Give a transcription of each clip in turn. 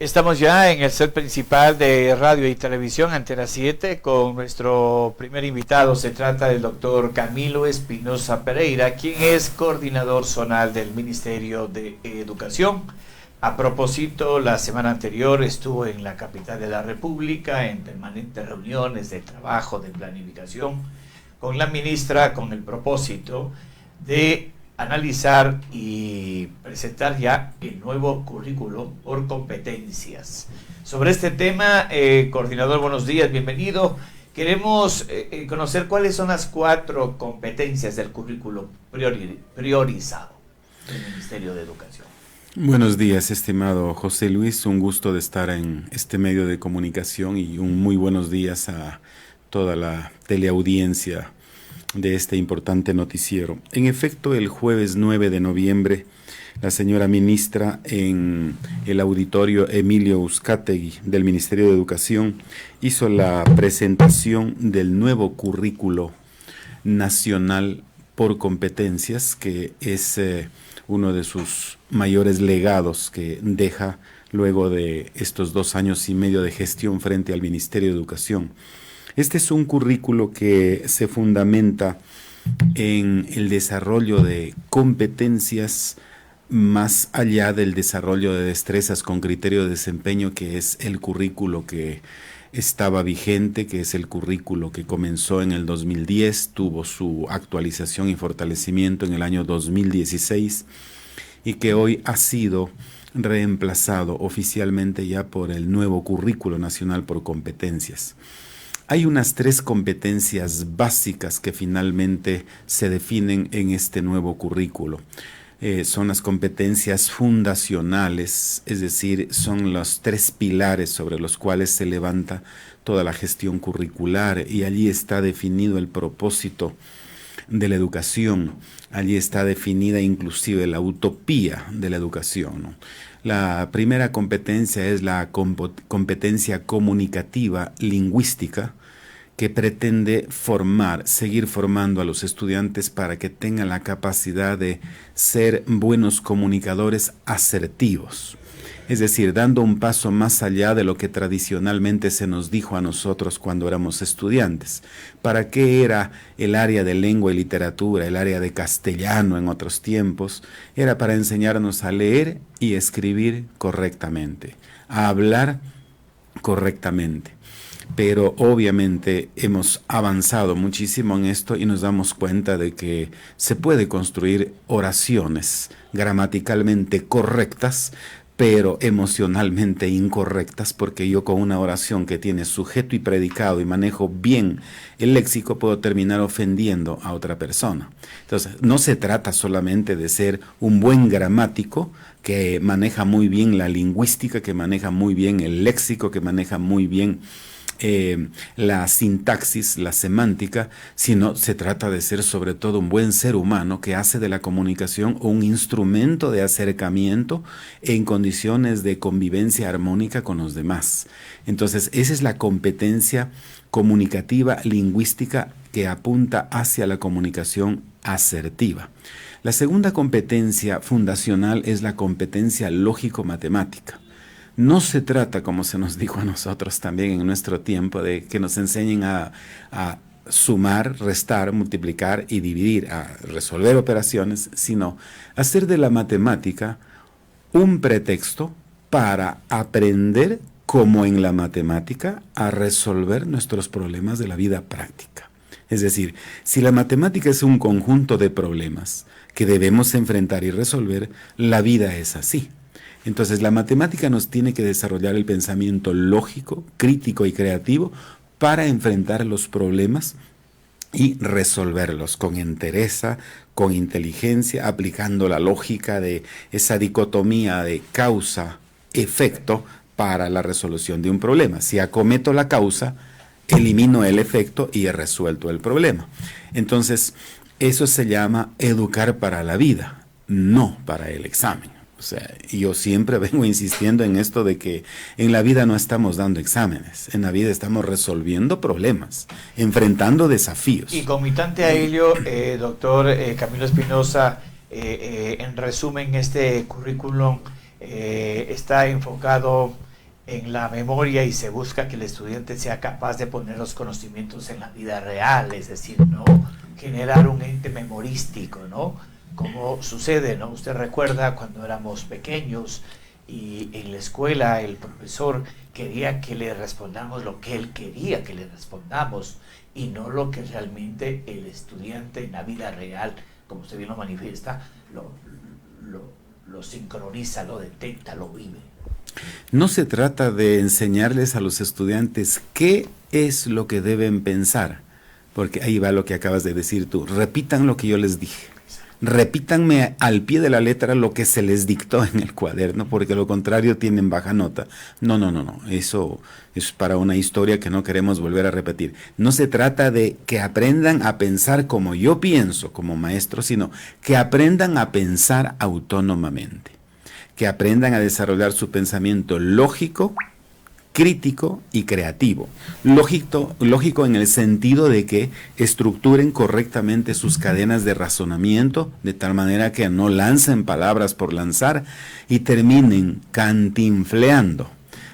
Estamos ya en el set principal de Radio y Televisión Antena 7 con nuestro primer invitado. Se trata del doctor Camilo Espinosa Pereira, quien es coordinador zonal del Ministerio de Educación. A propósito, la semana anterior estuvo en la capital de la República en permanentes reuniones de trabajo, de planificación, con la ministra, con el propósito de analizar y presentar ya el nuevo currículo por competencias. Sobre este tema, coordinador, buenos días, bienvenido. Queremos conocer cuáles son las 4 competencias del currículo priorizado del Ministerio de Educación. Buenos días, estimado José Luis, un gusto de estar en este medio de comunicación y un muy buenos días a toda la teleaudiencia de este importante noticiero. En efecto, el jueves 9 de noviembre, la señora ministra en el auditorio Emilio Uzcategui del Ministerio de Educación hizo la presentación del nuevo currículo nacional por competencias, que es uno de sus mayores legados que deja luego de estos 2 años y medio de gestión frente al Ministerio de Educación. Este es un currículo que se fundamenta en el desarrollo de competencias más allá del desarrollo de destrezas con criterio de desempeño, que es el currículo que estaba vigente, que es el currículo que comenzó en el 2010, tuvo su actualización y fortalecimiento en el año 2016 y que hoy ha sido reemplazado oficialmente ya por el nuevo currículo nacional por competencias. Hay unas 3 competencias básicas que finalmente se definen en este nuevo currículo. Son las competencias fundacionales, es decir, son los 3 pilares sobre los cuales se levanta toda la gestión curricular, y allí está definido el propósito de la educación, allí está definida inclusive la utopía de la educación, ¿no? La primera competencia es la competencia comunicativa lingüística, que pretende seguir formando a los estudiantes para que tengan la capacidad de ser buenos comunicadores asertivos. Es decir, dando un paso más allá de lo que tradicionalmente se nos dijo a nosotros cuando éramos estudiantes. ¿Para qué era el área de lengua y literatura, el área de castellano en otros tiempos? Era para enseñarnos a leer y escribir correctamente, a hablar correctamente. Pero obviamente hemos avanzado muchísimo en esto y nos damos cuenta de que se puede construir oraciones gramaticalmente correctas, pero emocionalmente incorrectas, porque yo con una oración que tiene sujeto y predicado y manejo bien el léxico puedo terminar ofendiendo a otra persona. Entonces, no se trata solamente de ser un buen gramático que maneja muy bien la lingüística, que maneja muy bien el léxico, que maneja muy bien la sintaxis, la semántica, sino se trata de ser sobre todo un buen ser humano que hace de la comunicación un instrumento de acercamiento en condiciones de convivencia armónica con los demás. Entonces, esa es la competencia comunicativa lingüística que apunta hacia la comunicación asertiva. La segunda competencia fundacional es la competencia lógico-matemática. No se trata, como se nos dijo a nosotros también en nuestro tiempo, de que nos enseñen a sumar, restar, multiplicar y dividir, a resolver operaciones, sino hacer de la matemática un pretexto para aprender, como en la matemática, a resolver nuestros problemas de la vida práctica. Es decir, si la matemática es un conjunto de problemas que debemos enfrentar y resolver, la vida es así. Entonces, la matemática nos tiene que desarrollar el pensamiento lógico, crítico y creativo para enfrentar los problemas y resolverlos con entereza, con inteligencia, aplicando la lógica de esa dicotomía de causa-efecto para la resolución de un problema. Si acometo la causa, elimino el efecto y he resuelto el problema. Entonces, eso se llama educar para la vida, no para el examen. O sea, yo siempre vengo insistiendo en esto de que en la vida no estamos dando exámenes, en la vida estamos resolviendo problemas, enfrentando desafíos. Y concomitante a ello, doctor Camilo Espinosa, en resumen, este currículum está enfocado en la memoria y se busca que el estudiante sea capaz de poner los conocimientos en la vida real, es decir, no generar un ente memorístico, ¿no? Como sucede, ¿no? Usted recuerda cuando éramos pequeños y en la escuela el profesor quería que le respondamos lo que él quería que le respondamos y no lo que realmente el estudiante en la vida real, como usted bien lo manifiesta, lo sincroniza, lo detecta, lo vive. No se trata de enseñarles a los estudiantes qué es lo que deben pensar, porque ahí va lo que acabas de decir tú. Repitan lo que yo les dije. Repítanme al pie de la letra lo que se les dictó en el cuaderno, porque lo contrario tienen baja nota. No. Eso es para una historia que no queremos volver a repetir. No se trata de que aprendan a pensar como yo pienso como maestro, sino que aprendan a pensar autónomamente, que aprendan a desarrollar su pensamiento lógico, crítico y creativo. Lógico en el sentido de que estructuren correctamente sus cadenas de razonamiento, de tal manera que no lancen palabras por lanzar y terminen cantinfleando.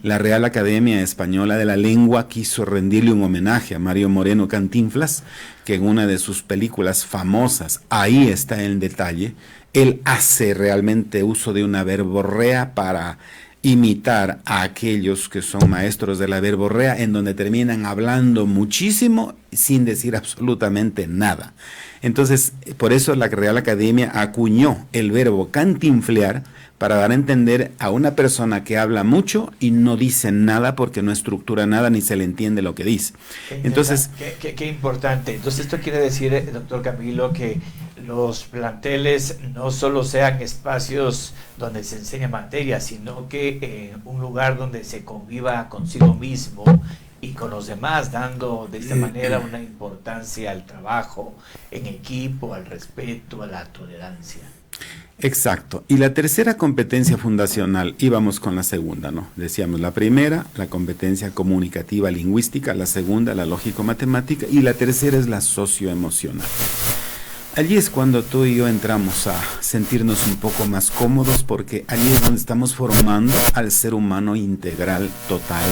La Real Academia Española de la Lengua quiso rendirle un homenaje a Mario Moreno Cantinflas, que en una de sus películas famosas, ahí está el detalle, él hace realmente uso de una verborrea para imitar a aquellos que son maestros de la verborrea, en donde terminan hablando muchísimo sin decir absolutamente nada. Entonces, por eso la Real Academia acuñó el verbo cantinflear para dar a entender a una persona que habla mucho y no dice nada porque no estructura nada ni se le entiende lo que dice. Entonces, qué importante. Entonces, esto quiere decir, doctor Camilo, que los planteles no solo sean espacios donde se enseña materia, sino que un lugar donde se conviva consigo mismo y con los demás, dando de esta manera una importancia al trabajo en equipo, al respeto, a la tolerancia. Exacto. Y la tercera competencia fundacional, íbamos con la segunda, ¿no? Decíamos la primera, la competencia comunicativa lingüística, la segunda, la lógico-matemática, y la tercera es la socioemocional. Allí es cuando tú y yo entramos a sentirnos un poco más cómodos, porque allí es donde estamos formando al ser humano integral, total.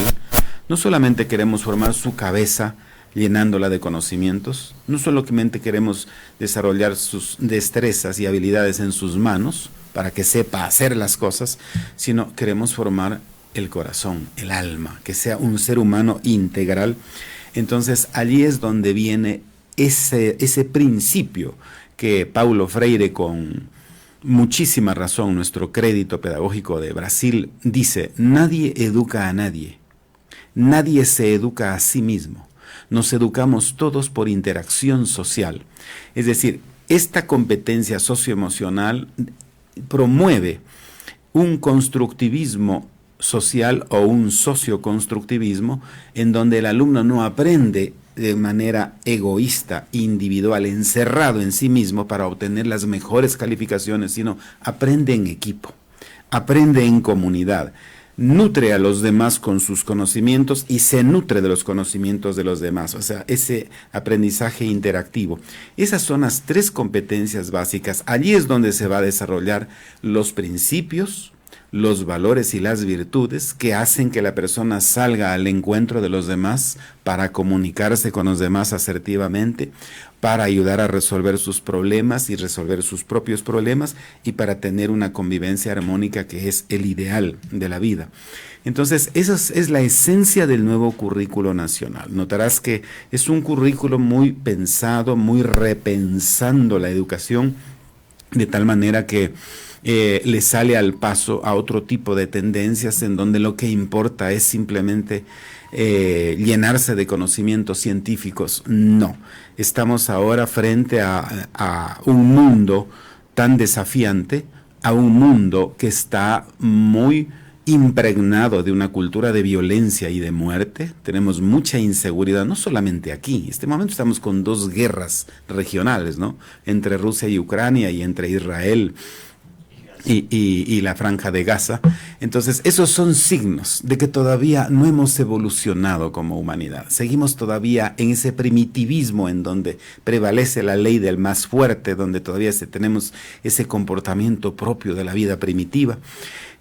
No solamente queremos formar su cabeza, llenándola de conocimientos, no solamente queremos desarrollar sus destrezas y habilidades en sus manos para que sepa hacer las cosas, sino queremos formar el corazón, el alma, que sea un ser humano integral. Entonces allí es donde viene ese principio que Paulo Freire, con muchísima razón, nuestro crédito pedagógico de Brasil, dice: nadie educa a nadie, nadie se educa a sí mismo. Nos educamos todos por interacción social. Es decir, esta competencia socioemocional promueve un constructivismo social o un socioconstructivismo en donde el alumno no aprende de manera egoísta, individual, encerrado en sí mismo para obtener las mejores calificaciones, sino aprende en equipo, aprende en comunidad. Nutre a los demás con sus conocimientos y se nutre de los conocimientos de los demás, o sea, ese aprendizaje interactivo. Esas son las tres competencias básicas. Allí es donde se va a desarrollar los principios, los valores y las virtudes que hacen que la persona salga al encuentro de los demás para comunicarse con los demás asertivamente, para ayudar a resolver sus problemas y resolver sus propios problemas y para tener una convivencia armónica que es el ideal de la vida. Entonces, esa es la esencia del nuevo currículo nacional. Notarás que es un currículo muy pensado, muy repensando la educación, de tal manera que le sale al paso a otro tipo de tendencias en donde lo que importa es simplemente llenarse de conocimientos científicos. No, estamos ahora frente a un mundo tan desafiante, a un mundo que está muy impregnado de una cultura de violencia y de muerte. Tenemos mucha inseguridad, no solamente aquí. En este momento estamos con dos guerras regionales, ¿no? Entre Rusia y Ucrania y entre Israel y la Franja de Gaza. Entonces, esos son signos de que todavía no hemos evolucionado como humanidad. Seguimos todavía en ese primitivismo en donde prevalece la ley del más fuerte, donde todavía tenemos ese comportamiento propio de la vida primitiva.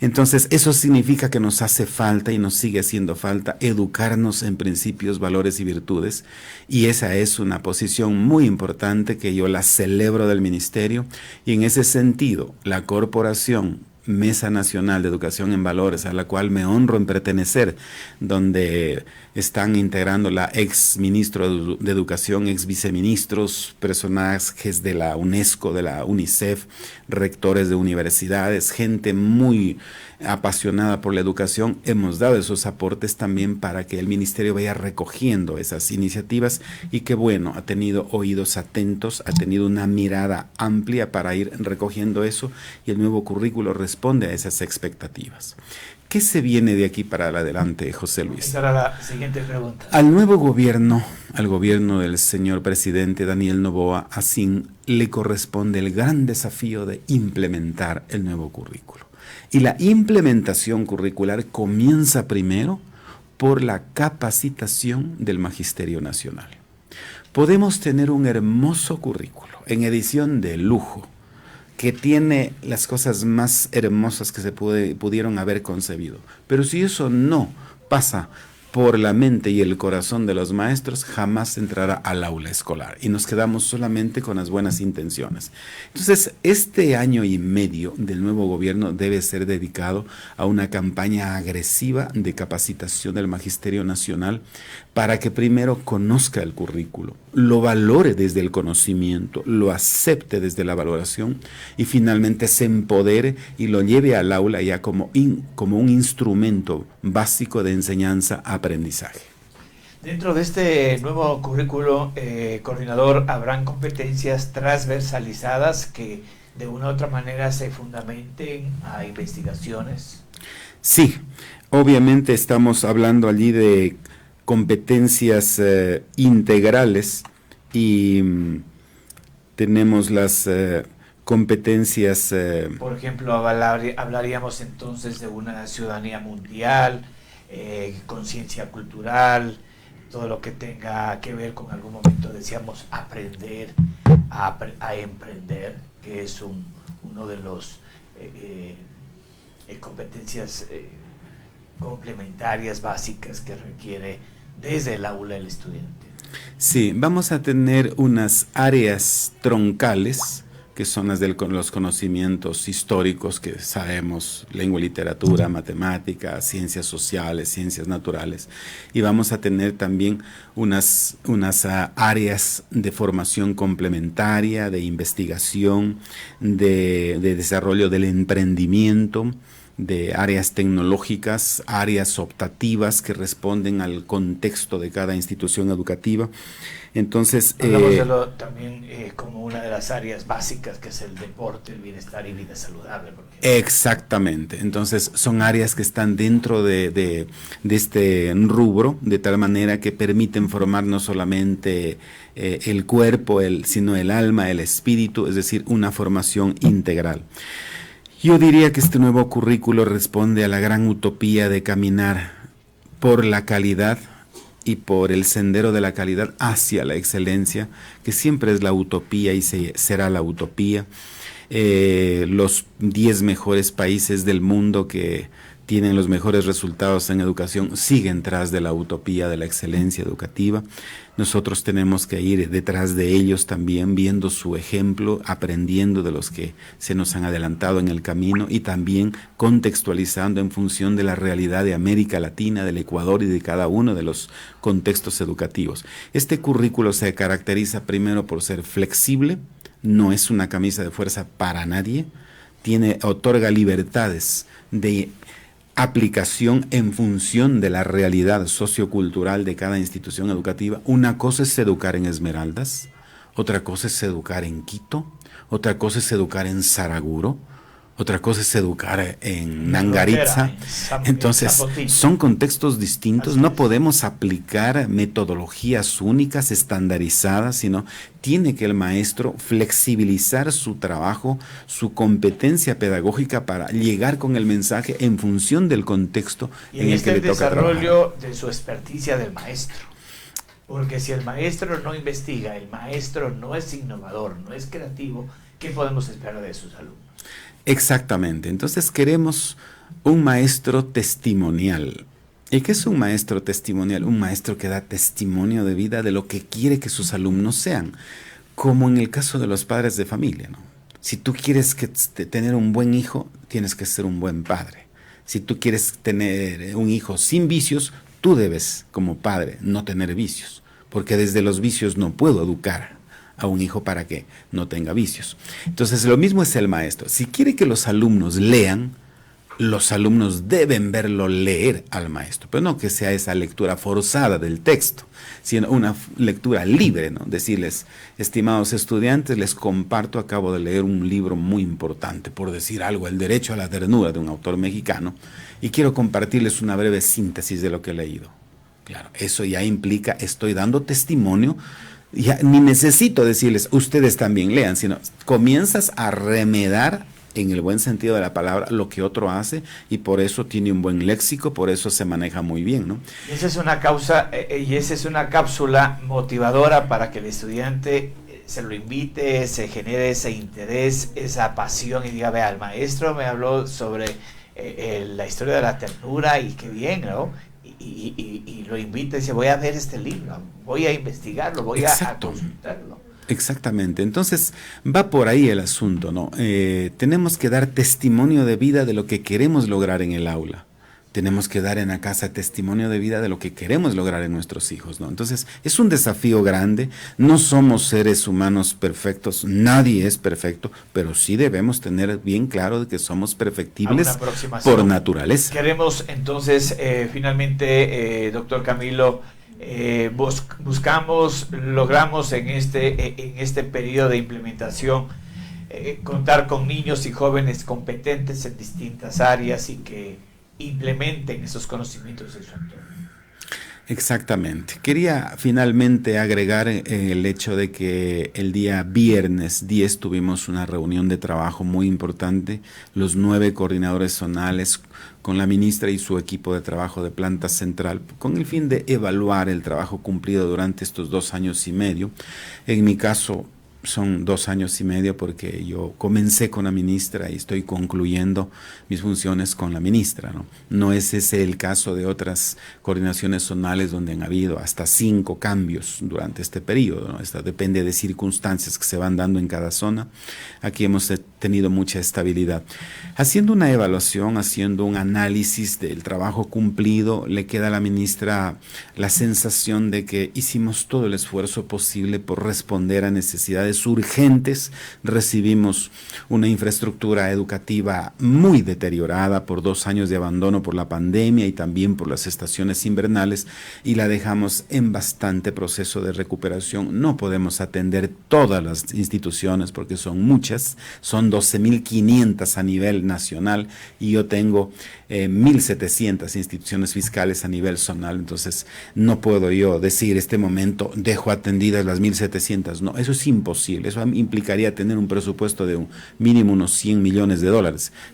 Entonces, eso significa que nos hace falta y nos sigue haciendo falta educarnos en principios, valores y virtudes, y esa es una posición muy importante que yo la celebro del ministerio, y en ese sentido, la corporación Mesa Nacional de Educación en Valores, a la cual me honro en pertenecer, donde están integrando la ex ministro de Educación, ex viceministros, personajes de la UNESCO, de la UNICEF, rectores de universidades, gente muy apasionada por la educación. Hemos dado esos aportes también para que el ministerio vaya recogiendo esas iniciativas, y que bueno, ha tenido oídos atentos, ha tenido una mirada amplia para ir recogiendo eso, y el nuevo currículo responde a esas expectativas. ¿Qué se viene de aquí para adelante, José Luis? Esa era la siguiente pregunta. Al nuevo gobierno, al gobierno del señor presidente Daniel Noboa Asín, le corresponde el gran desafío de implementar el nuevo currículo. Y la implementación curricular comienza primero por la capacitación del Magisterio Nacional. Podemos tener un hermoso currículo en edición de lujo, que tiene las cosas más hermosas que se pudieron haber concebido. Pero si eso no pasa por la mente y el corazón de los maestros, jamás entrará al aula escolar, y nos quedamos solamente con las buenas intenciones. Entonces, este año y medio del nuevo gobierno debe ser dedicado a una campaña agresiva de capacitación del Magisterio Nacional, para que primero conozca el currículo, lo valore desde el conocimiento, lo acepte desde la valoración, y finalmente se empodere y lo lleve al aula ya como un instrumento básico de enseñanza-aprendizaje. Dentro de este nuevo currículo, coordinador, ¿habrán competencias transversalizadas que de una u otra manera se fundamenten a investigaciones? Sí, obviamente estamos hablando allí de competencias integrales, y tenemos las competencias... Por ejemplo, hablaríamos entonces de una ciudadanía mundial, conciencia cultural, todo lo que tenga que ver con algún momento, decíamos, aprender a emprender, que es uno de los competencias complementarias básicas que requiere desde el aula el estudiante. Sí, vamos a tener unas áreas troncales, que son las de los conocimientos históricos que sabemos, lengua y literatura, matemáticas, ciencias sociales, ciencias naturales, y vamos a tener también unas áreas de formación complementaria, de investigación, de desarrollo del emprendimiento, de áreas tecnológicas, áreas optativas que responden al contexto de cada institución educativa. Entonces, hablamos también como una de las áreas básicas, que es el deporte, el bienestar y vida saludable. Exactamente. Entonces, son áreas que están dentro de este rubro, de tal manera que permiten formar no solamente el cuerpo, sino el alma, el espíritu, es decir, una formación integral. Yo diría que este nuevo currículo responde a la gran utopía de caminar por la calidad y por el sendero de la calidad hacia la excelencia, que siempre es la utopía y será la utopía. Los 10 mejores países del mundo que tienen los mejores resultados en educación siguen tras de la utopía de la excelencia educativa. Nosotros tenemos que ir detrás de ellos también, viendo su ejemplo, aprendiendo de los que se nos han adelantado en el camino, y también contextualizando en función de la realidad de América Latina, del Ecuador y de cada uno de los contextos educativos. Este currículo se caracteriza primero por ser flexible, no es una camisa de fuerza para nadie, otorga libertades de aplicación en función de la realidad sociocultural de cada institución educativa. Una cosa es educar en Esmeraldas, otra cosa es educar en Quito, otra cosa es educar en Saraguro, otra cosa es educar en Nangaritza. Entonces, son contextos distintos, no podemos aplicar metodologías únicas, estandarizadas, sino tiene que el maestro flexibilizar su trabajo, su competencia pedagógica para llegar con el mensaje en función del contexto en el que le toca trabajar. Y el desarrollo de su experticia del maestro. Porque si el maestro no investiga, el maestro no es innovador, no es creativo, ¿qué podemos esperar de sus alumnos? Exactamente. Entonces queremos un maestro testimonial. ¿Y qué es un maestro testimonial? Un maestro que da testimonio de vida de lo que quiere que sus alumnos sean, como en el caso de los padres de familia, ¿no? Si tú quieres tener un buen hijo, tienes que ser un buen padre. Si tú quieres tener un hijo sin vicios, tú debes, como padre, no tener vicios, porque desde los vicios no puedo educar a un hijo para que no tenga vicios. Entonces, lo mismo es el maestro. Si quiere que los alumnos lean, los alumnos deben verlo leer al maestro, pero no que sea esa lectura forzada del texto, sino una lectura libre, ¿no? Decirles, estimados estudiantes, les comparto, acabo de leer un libro muy importante, por decir algo, El derecho a la ternura, de un autor mexicano, y quiero compartirles una breve síntesis de lo que he leído. Claro, eso ya implica, estoy dando testimonio, ya ni necesito decirles, ustedes también lean, sino comienzas a remedar en el buen sentido de la palabra lo que otro hace, y por eso tiene un buen léxico, por eso se maneja muy bien, ¿no? Esa es una causa y esa es una cápsula motivadora para que el estudiante se lo invite, se genere ese interés, esa pasión, y diga, vea, el maestro me habló sobre la historia de la ternura y qué bien, ¿no? Y lo invita y dice, voy a ver este libro, voy a investigarlo, voy a consultarlo. Exactamente, entonces va por ahí el asunto, ¿no? Tenemos que dar testimonio de vida de lo que queremos lograr en el aula. Tenemos que dar en la casa testimonio de vida de lo que queremos lograr en nuestros hijos, ¿no? Entonces, es un desafío grande. No somos seres humanos perfectos, nadie es perfecto, pero sí debemos tener bien claro de que somos perfectibles por naturaleza. Queremos entonces, finalmente, doctor Camilo, logramos en este periodo de implementación contar con niños y jóvenes competentes en distintas áreas y que implementen esos conocimientos en su entorno. Exactamente. Quería finalmente agregar el hecho de que el día viernes 10 tuvimos una reunión de trabajo muy importante, los 9 coordinadores zonales con la ministra y su equipo de trabajo de planta central, con el fin de evaluar el trabajo cumplido durante estos 2 años y medio. En mi caso, son 2 años y medio porque yo comencé con la ministra y estoy concluyendo mis funciones con la ministra, ¿no? No es ese el caso de otras coordinaciones zonales donde han habido hasta 5 cambios durante este periodo, ¿no? Esto depende de circunstancias que se van dando en cada zona. Aquí hemos tenido mucha estabilidad. Haciendo una evaluación, haciendo un análisis del trabajo cumplido, le queda a la ministra la sensación de que hicimos todo el esfuerzo posible por responder a necesidades urgentes. Recibimos una infraestructura educativa muy deteriorada por 2 años de abandono por la pandemia y también por las estaciones invernales, y la dejamos en bastante proceso de recuperación. No podemos atender todas las instituciones porque son muchas, son 12.500 a nivel nacional y yo tengo 1.700 instituciones fiscales a nivel zonal, entonces no puedo yo decir este momento dejo atendidas las 1.700, no, eso es imposible, eso implicaría tener un presupuesto de un mínimo unos $100 millones.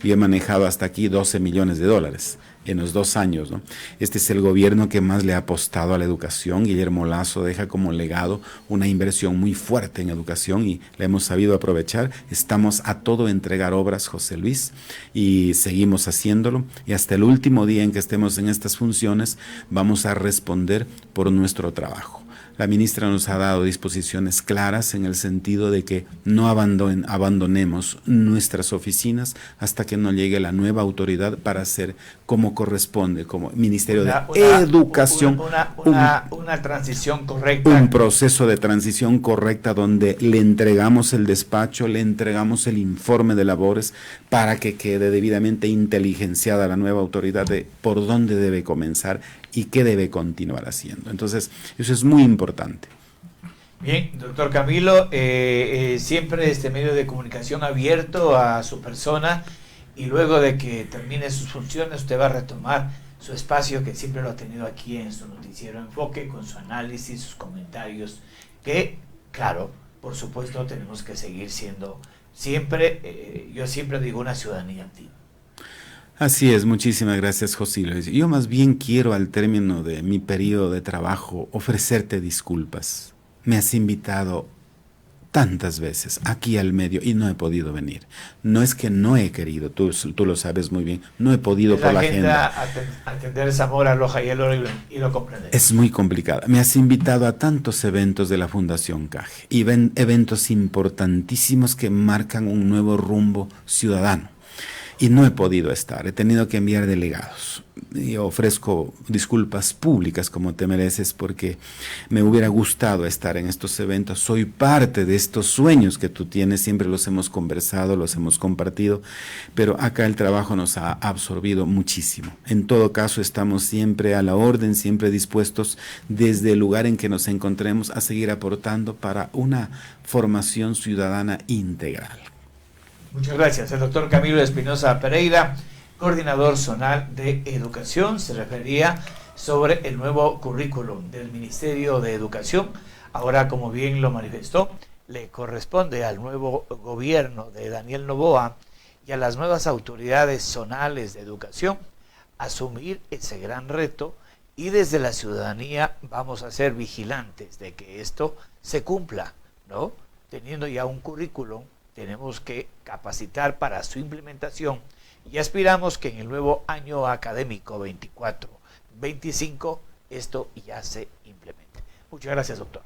Yo he manejado hasta aquí $12 millones en los 2 años, ¿no? Este es el gobierno que más le ha apostado a la educación. Guillermo Lasso deja como legado una inversión muy fuerte en educación y la hemos sabido aprovechar. Estamos a todo entregar obras, José Luis, y seguimos haciéndolo, y hasta el último día en que estemos en estas funciones vamos a responder por nuestro trabajo. La ministra nos ha dado disposiciones claras en el sentido de que no abandonemos nuestras oficinas hasta que no llegue la nueva autoridad para hacer como corresponde, como Ministerio de Educación. Una transición correcta. Un proceso de transición correcta donde le entregamos el despacho, le entregamos el informe de labores para que quede debidamente inteligenciada la nueva autoridad de por dónde debe comenzar y qué debe continuar haciendo. Entonces, eso es muy importante. Bien, doctor Camilo, siempre este medio de comunicación abierto a su persona, y luego de que termine sus funciones usted va a retomar su espacio que siempre lo ha tenido aquí en su noticiero Enfoque, con su análisis, sus comentarios, que, claro, por supuesto tenemos que seguir siendo siempre, yo siempre digo, una ciudadanía activa. Así es, muchísimas gracias, José Luis. Yo más bien quiero, al término de mi periodo de trabajo, ofrecerte disculpas. Me has invitado tantas veces aquí al medio y no he podido venir. No es que no he querido, tú lo sabes muy bien, no he podido por la agenda. Atender Zamora, Loja y el Oro y lo comprender. Es muy complicado. Me has invitado a tantos eventos de la Fundación CAGE, eventos importantísimos que marcan un nuevo rumbo ciudadano. Y no he podido estar, he tenido que enviar delegados. Y ofrezco disculpas públicas como te mereces porque me hubiera gustado estar en estos eventos. Soy parte de estos sueños que tú tienes, siempre los hemos conversado, los hemos compartido, pero acá el trabajo nos ha absorbido muchísimo. En todo caso, estamos siempre a la orden, siempre dispuestos desde el lugar en que nos encontremos a seguir aportando para una formación ciudadana integral. Muchas gracias. El doctor Camilo Espinosa Pereira, coordinador zonal de educación, se refería sobre el nuevo currículum del Ministerio de Educación. Ahora, como bien lo manifestó, le corresponde al nuevo gobierno de Daniel Noboa y a las nuevas autoridades zonales de educación asumir ese gran reto, y desde la ciudadanía vamos a ser vigilantes de que esto se cumpla, ¿no? Teniendo ya un currículum, tenemos que capacitar para su implementación y aspiramos que en el nuevo año académico 24-25 esto ya se implemente. Muchas gracias, doctor.